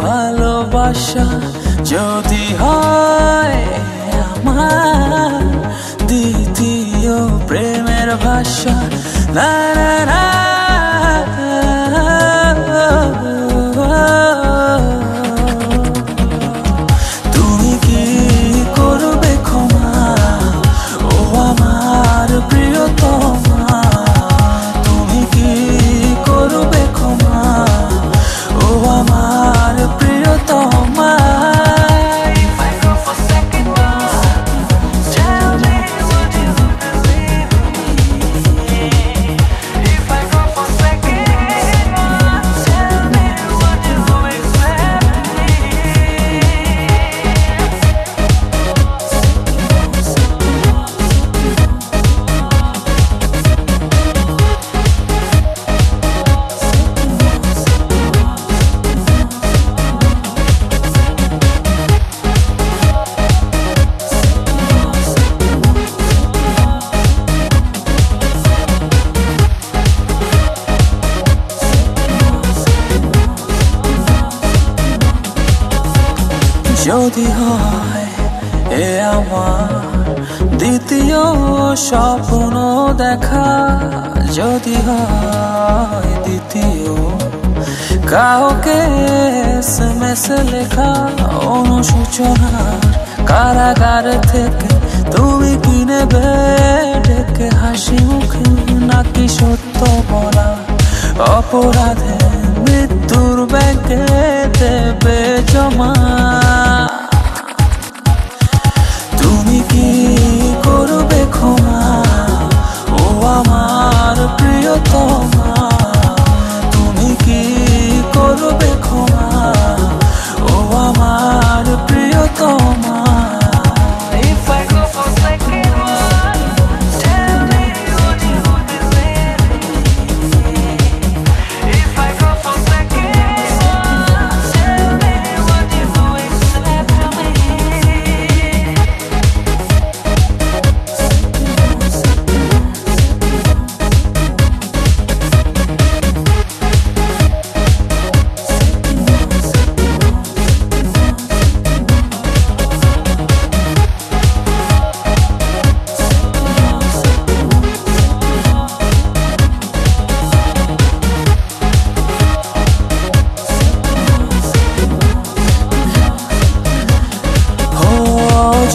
ভালোবাসা যদি হয় আমার দ্বিতীয় প্রেমের ভাষা, না না না তুমি কি করবে ক্ষমা ও আমার প্রিয়তমা, তুমি কি করবে ক্ষমা ও আমার প্রিয়তমা। যদি হয় এ আমার দ্বিতীয় স্বপ্ন দেখা, যদি হয় দ্বিতীয় কাউকে এসএমএস লেখা, অনুশোচনার কারাগার থেকে তুমি কি নেবে ডেকে হাসি মুখে, নাকি সত্য বলা অপরাধে মৃত্যুর ব্যাগে দেবে জমা। তুমি কি করবে ক্ষমা ও আমার প্রিয়তমা, তুমি কি করবে ক্ষমা ও আমার প্রিয়তমা।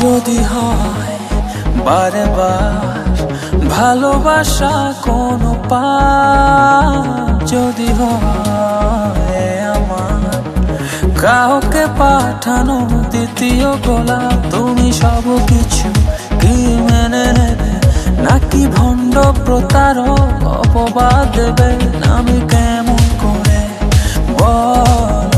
যদি হয় বারে বার ভালোবাসা কোনো যদি হয় আমার কাউকে পাঠানো দ্বিতীয় গোলাপ, তুমি সব কিছু কি মেনে নেবে, নাকি ভণ্ড প্রতারক অপবাদ দেবে, আমি কেমন করে বল